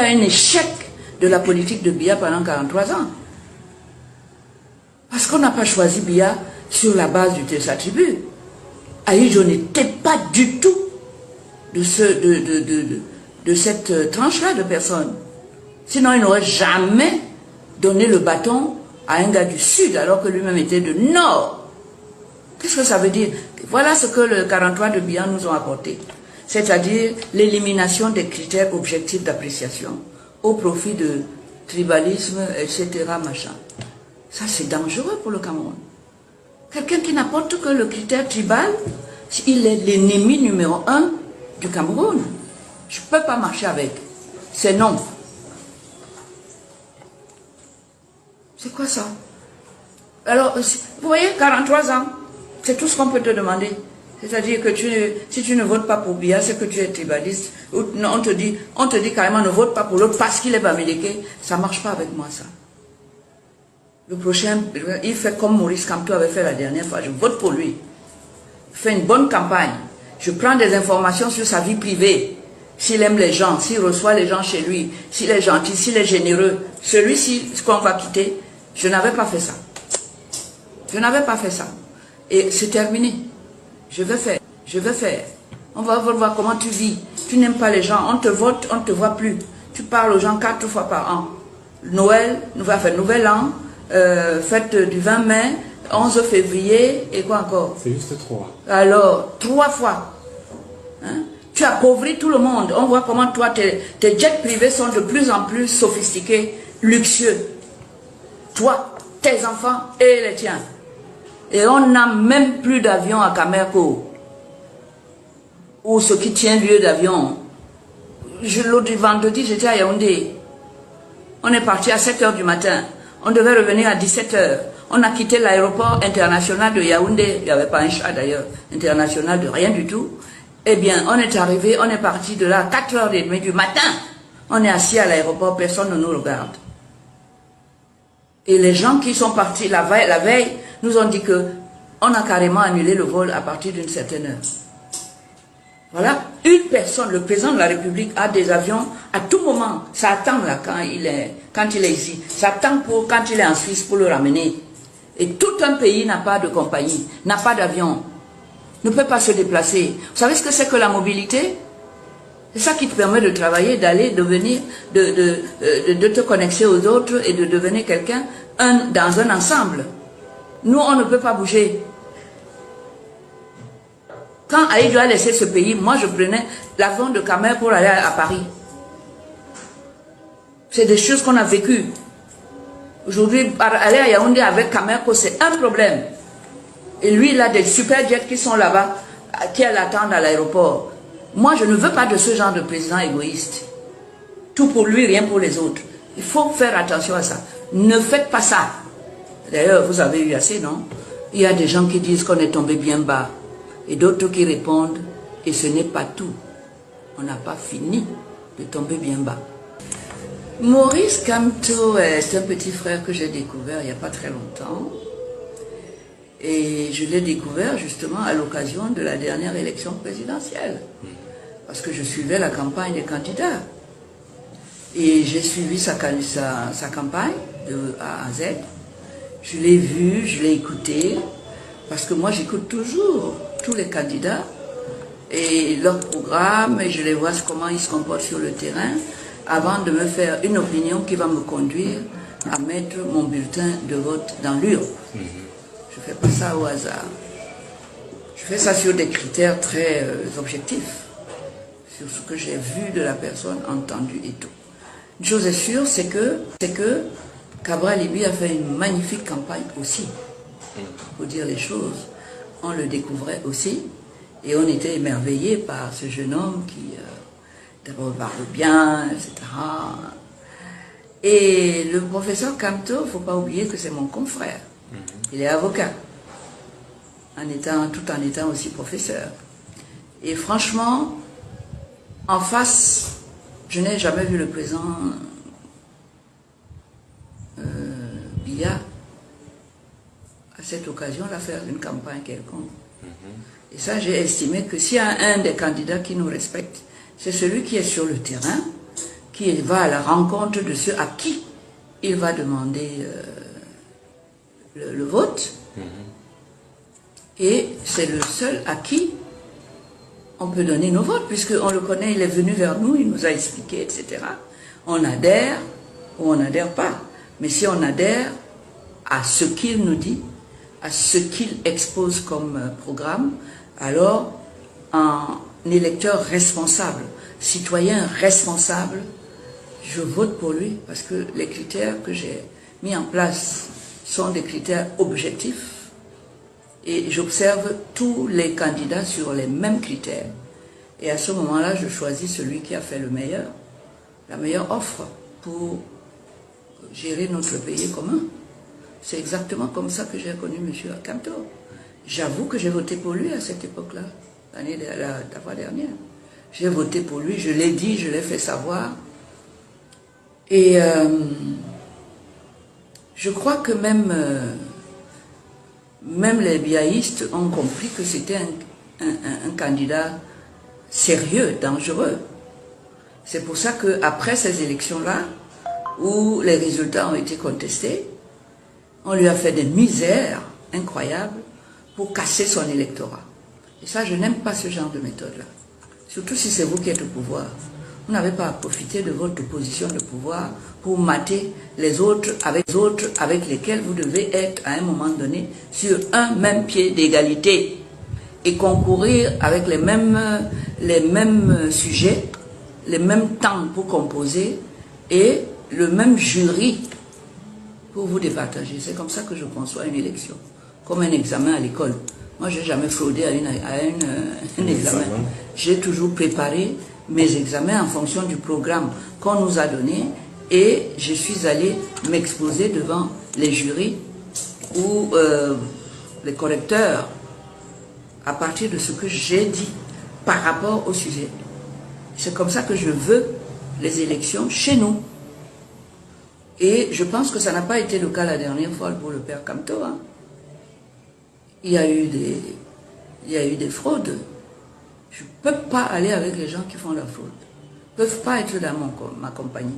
un échec de la politique de Biya pendant 43 ans. Parce qu'on n'a pas choisi Biya sur la base de sa tribu. Ahidjo n'était pas du tout de cette tranche-là de personnes. Sinon, il n'aurait jamais donné le bâton à un gars du Sud, alors que lui-même était de Nord. Qu'est-ce que ça veut dire? Voilà ce que le 43 de Biya nous ont apporté. C'est-à-dire l'élimination des critères objectifs d'appréciation au profit de tribalisme, etc. machin. Ça, c'est dangereux pour le Cameroun. Quelqu'un qui n'apporte que le critère tribal, il est l'ennemi numéro 1 du Cameroun. Je ne peux pas marcher avec. C'est non. C'est quoi ça? Alors, vous voyez, 43 ans, c'est tout ce qu'on peut te demander. C'est-à-dire que si tu ne votes pas pour Biya, c'est que tu es tribaliste. Ou, non, on te dit carrément ne vote pas pour l'autre parce qu'il est bamileke. Ça ne marche pas avec moi, ça. Le prochain, il fait comme Maurice Kamto avait fait la dernière fois. Je vote pour lui. Je fais une bonne campagne. Je prends des informations sur sa vie privée. S'il aime les gens, s'il reçoit les gens chez lui, s'il est gentil, s'il est généreux. Celui-ci, ce qu'on va quitter, je n'avais pas fait ça. Je n'avais pas fait ça. Et c'est terminé. Je vais faire. On va voir comment tu vis. Tu n'aimes pas les gens, on te vote, on ne te voit plus. Tu parles aux gens 4 fois par an. Noël, Nouvel An, fête du 20 mai, 11 février, et quoi encore? C'est juste 3. Alors, 3 fois. Hein? Tu appauvris tout le monde. On voit comment toi, tes jets privés sont de plus en plus sophistiqués, luxueux. Toi, tes enfants et les tiens. Et on n'a même plus d'avion à Camerco. Ou ce qui tient lieu d'avion. L'autre vendredi, j'étais à Yaoundé. On est parti à 7 h du matin. On devait revenir à 17 h. On a quitté l'aéroport international de Yaoundé. Il n'y avait pas un chat d'ailleurs. International de rien du tout. Eh bien, on est arrivé, on est parti de là à 4 h 30 du matin. On est assis à l'aéroport, personne ne nous regarde. Et les gens qui sont partis la veille nous ont dit que on a carrément annulé le vol à partir d'une certaine heure. Voilà, une personne, le président de la République a des avions à tout moment. Ça attend là quand il est ici. Ça attend quand il est en Suisse pour le ramener. Et tout un pays n'a pas de compagnie, n'a pas d'avion, ne peut pas se déplacer. Vous savez ce que c'est que la mobilité? C'est ça qui te permet de travailler, d'aller, de venir, de te connecter aux autres et de devenir quelqu'un dans un ensemble. Nous, on ne peut pas bouger. Quand Ahidjo a laissé ce pays, moi je prenais l'avion de Camer pour aller à Paris. C'est des choses qu'on a vécues. Aujourd'hui, aller à Yaoundé avec Camerco, c'est un problème. Et lui, il a des super jets qui sont là-bas, qui l'attendent à l'aéroport. Moi, je ne veux pas de ce genre de président égoïste. Tout pour lui, rien pour les autres. Il faut faire attention à ça. Ne faites pas ça. D'ailleurs, vous avez eu assez, non? Il y a des gens qui disent qu'on est tombé bien bas. Et d'autres qui répondent, et ce n'est pas tout. On n'a pas fini de tomber bien bas. Maurice Kamto est un petit frère que j'ai découvert il n'y a pas très longtemps. Et je l'ai découvert justement à l'occasion de la dernière élection présidentielle. Parce que je suivais la campagne des candidats. Et j'ai suivi sa campagne de A à Z. Je l'ai vu, je l'ai écouté. Parce que moi j'écoute toujours tous les candidats et leur programme, et je les vois comment ils se comportent sur le terrain avant de me faire une opinion qui va me conduire à mettre mon bulletin de vote dans l'urne. Je ne fais pas ça au hasard. Je fais ça sur des critères très objectifs, sur ce que j'ai vu de la personne, entendu et tout. Une chose est sûre, c'est que Cabral Libi a fait une magnifique campagne aussi. Pour dire les choses, on le découvrait aussi et on était émerveillés par ce jeune homme qui d'abord parle bien, etc. Et le professeur Kamto, il ne faut pas oublier que c'est mon confrère. Il est avocat, tout en étant aussi professeur. Et franchement, en face, je n'ai jamais vu le président Biya à cette occasion-là faire une campagne quelconque. Et ça, j'ai estimé que s'il y a un des candidats qui nous respecte, c'est celui qui est sur le terrain, qui va à la rencontre de ceux à qui il va demander le vote. Et c'est le seul à qui on peut donner nos votes, puisqu'on le connaît, il est venu vers nous, il nous a expliqué, etc. On adhère ou on n'adhère pas. Mais si on adhère à ce qu'il nous dit, à ce qu'il expose comme programme, alors un électeur responsable, citoyen responsable, je vote pour lui, parce que les critères que j'ai mis en place sont des critères objectifs, et j'observe tous les candidats sur les mêmes critères. Et à ce moment-là, je choisis celui qui a fait le meilleur, la meilleure offre pour gérer notre pays commun. C'est exactement comme ça que j'ai connu M. Kamto. J'avoue que j'ai voté pour lui à cette époque-là, la fois dernière. J'ai voté pour lui, je l'ai dit, je l'ai fait savoir. Et je crois que même les biaïstes ont compris que c'était un candidat sérieux, dangereux. C'est pour ça qu'après ces élections-là, où les résultats ont été contestés, on lui a fait des misères incroyables pour casser son électorat. Et ça, je n'aime pas ce genre de méthode-là. Surtout si c'est vous qui êtes au pouvoir. Vous n'avez pas à profiter de votre position de pouvoir pour mater les autres avec lesquels vous devez être à un moment donné sur un même pied d'égalité et concourir avec les mêmes sujets, les mêmes temps pour composer et le même jury pour vous départager. C'est comme ça que je conçois une élection, comme un examen à l'école. Moi, je n'ai jamais fraudé à un examen. J'ai toujours préparé mes examens en fonction du programme qu'on nous a donné et je suis allé m'exposer devant les jurys ou les correcteurs à partir de ce que j'ai dit par rapport au sujet. C'est comme ça que je veux les élections chez nous. Et je pense que ça n'a pas été le cas la dernière fois pour le père Kamto. Hein. Il y a eu des fraudes. Je ne peux pas aller avec les gens qui font la fraude. Ils ne peuvent pas être dans ma compagnie.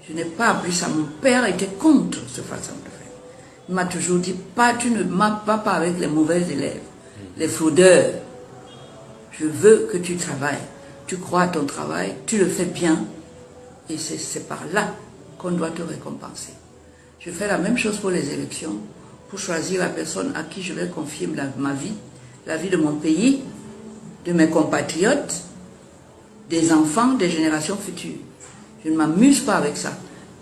Je n'ai pas appris ça. Mon père était contre cette façon de faire. Il m'a toujours dit, tu ne vas pas avec les mauvais élèves, les fraudeurs. Je veux que tu travailles. Tu crois à ton travail, tu le fais bien. Et c'est par là qu'on doit te récompenser. Je fais la même chose pour les élections, pour choisir la personne à qui je vais confier ma vie, la vie de mon pays, de mes compatriotes, des enfants, des générations futures. Je ne m'amuse pas avec ça.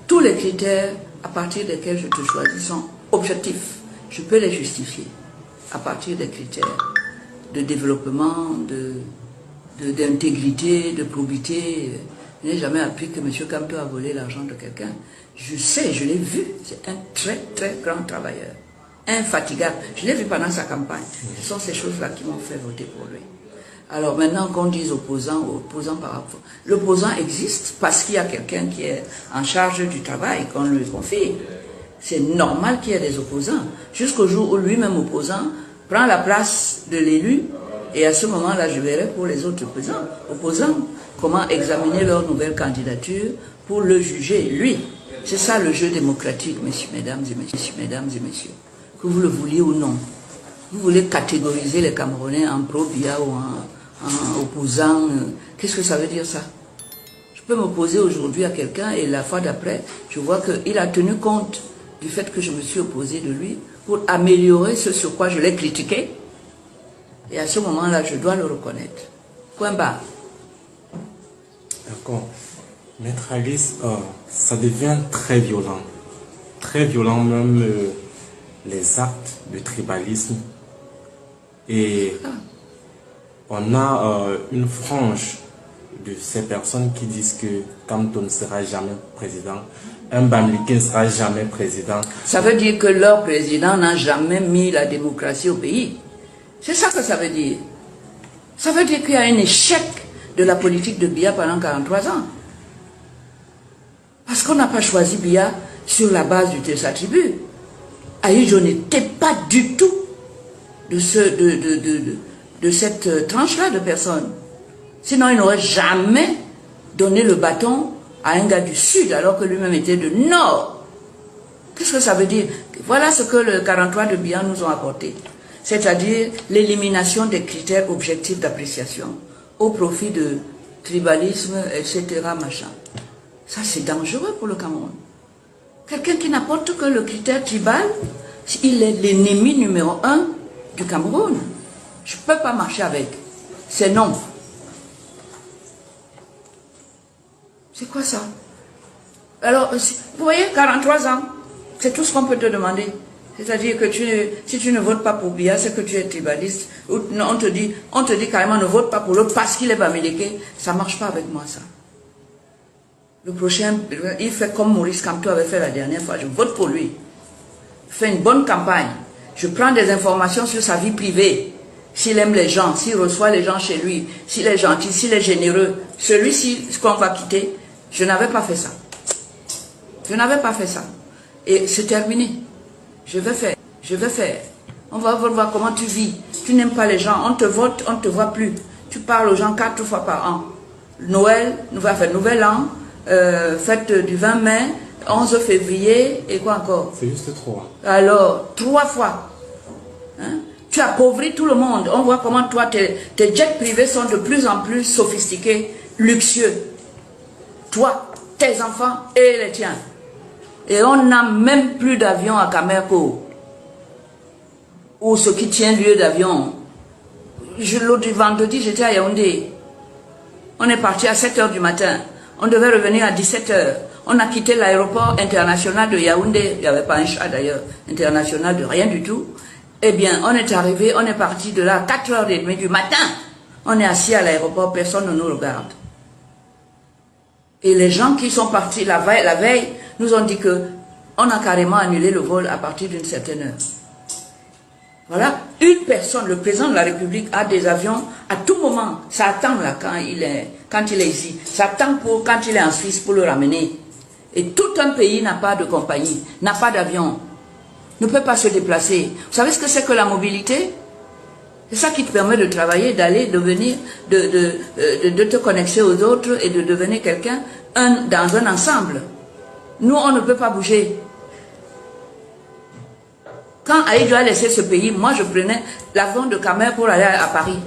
Tous les critères à partir desquels je te choisis sont objectifs. Je peux les justifier à partir des critères de développement, d'intégrité, de probité. Je n'ai jamais appris que M. Kamto a volé l'argent de quelqu'un. Je sais, je l'ai vu. C'est un très, très grand travailleur. Infatigable. Je l'ai vu pendant sa campagne. Ce sont ces choses-là qui m'ont fait voter pour lui. Alors maintenant qu'on dise opposant par rapport... L'opposant existe parce qu'il y a quelqu'un qui est en charge du travail, qu'on lui confie. C'est normal qu'il y ait des opposants. Jusqu'au jour où lui-même opposant prend la place de l'élu. Et à ce moment-là, je verrai pour les autres opposants comment examiner leur nouvelle candidature pour le juger, lui. C'est ça le jeu démocratique, mesdames et messieurs. Que vous le vouliez ou non. Vous voulez catégoriser les Camerounais en pro-Biya ou en opposant. Qu'est-ce que ça veut dire ça? Je peux m'opposer aujourd'hui à quelqu'un et la fois d'après, je vois qu'il a tenu compte du fait que je me suis opposé de lui pour améliorer ce sur quoi je l'ai critiqué. Et à ce moment-là, je dois le reconnaître. Point barre. D'accord. Maître Alice, ça devient très violent. Très violent même les actes de tribalisme. Et on a une frange de ces personnes qui disent que Kamto ne sera jamais président. Un Bamileke ne sera jamais président. Ça veut dire que leur président n'a jamais mis la démocratie au pays. C'est ça que ça veut dire. Ça veut dire qu'il y a un échec de la politique de Biya pendant 43 ans. Parce qu'on n'a pas choisi Biya sur la base de sa tribu. Aïdjo n'était pas du tout de cette tranche-là de personnes. Sinon, il n'aurait jamais donné le bâton à un gars du Sud, alors que lui-même était du Nord. Qu'est-ce que ça veut dire? Voilà ce que le 43 de Bihan nous ont apporté. C'est-à-dire l'élimination des critères objectifs d'appréciation au profit de tribalisme, etc. machin. Ça, c'est dangereux pour le Cameroun. Quelqu'un qui n'apporte que le critère tribal, il est l'ennemi numéro 1 du Cameroun. Je ne peux pas marcher avec. C'est non. C'est quoi ça? Alors, vous voyez, 43 ans, c'est tout ce qu'on peut te demander. C'est-à-dire que si tu ne votes pas pour Biya, c'est que tu es tribaliste. Ou, non, on te dit carrément ne vote pas pour l'autre parce qu'il est bamileke. Ça ne marche pas avec moi, ça. Le prochain, il fait comme Maurice Kamto avait fait la dernière fois. Je vote pour lui. Je fais une bonne campagne. Je prends des informations sur sa vie privée. S'il aime les gens, s'il reçoit les gens chez lui, s'il est gentil, s'il est généreux. Celui-ci, ce qu'on va quitter, je n'avais pas fait ça. Je n'avais pas fait ça. Et c'est terminé. Je vais faire. On va voir comment tu vis. Tu n'aimes pas les gens, on te vote, on ne te voit plus. Tu parles aux gens 4 fois par an. Noël, Nouvel An, fête du 20 mai, 11 février, et quoi encore? C'est juste 3. Alors, 3 fois. Hein? Tu appauvris tout le monde. On voit comment toi, tes jets privés sont de plus en plus sophistiqués, luxueux. Toi, tes enfants et les tiens. Et on n'a même plus d'avion à Camerco. Ou ce qui tient lieu d'avion. L'autre vendredi, j'étais à Yaoundé. On est parti à 7 h du matin. On devait revenir à 17 h. On a quitté l'aéroport international de Yaoundé. Il n'y avait pas un chat d'ailleurs. International de rien du tout. Eh bien, on est arrivé, on est parti de là à 4 h 30 du matin. On est assis à l'aéroport, personne ne nous regarde. Et les gens qui sont partis la veille nous ont dit que on a carrément annulé le vol à partir d'une certaine heure. Voilà, une personne, le président de la République a des avions à tout moment. Ça attend là quand il est ici. Ça attend quand il est en Suisse pour le ramener. Et tout un pays n'a pas de compagnie, n'a pas d'avion, ne peut pas se déplacer. Vous savez ce que c'est que la mobilité? C'est ça qui te permet de travailler, d'aller, de venir, de te connecter aux autres et de devenir quelqu'un dans un ensemble. Nous, on ne peut pas bouger. Quand Aïdjo a laissé ce pays, moi je prenais l'avion de Camer pour aller à Paris.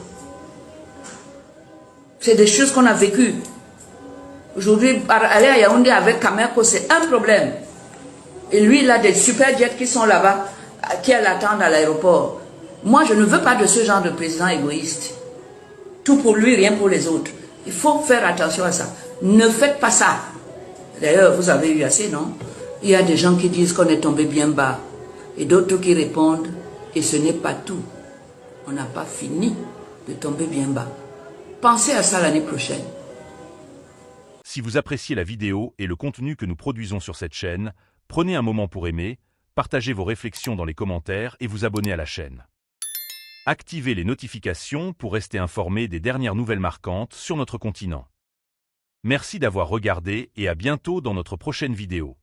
C'est des choses qu'on a vécues. Aujourd'hui, aller à Yaoundé avec Camerco, c'est un problème. Et lui, il a des super jets qui sont là-bas, qui l'attendent à l'aéroport. Moi, je ne veux pas de ce genre de président égoïste. Tout pour lui, rien pour les autres. Il faut faire attention à ça. Ne faites pas ça. D'ailleurs, vous avez eu assez, non? Il y a des gens qui disent qu'on est tombé bien bas. Et d'autres qui répondent, et ce n'est pas tout. On n'a pas fini de tomber bien bas. Pensez à ça l'année prochaine. Si vous appréciez la vidéo et le contenu que nous produisons sur cette chaîne, prenez un moment pour aimer, partagez vos réflexions dans les commentaires et vous abonner à la chaîne. Activez les notifications pour rester informé des dernières nouvelles marquantes sur notre continent. Merci d'avoir regardé et à bientôt dans notre prochaine vidéo.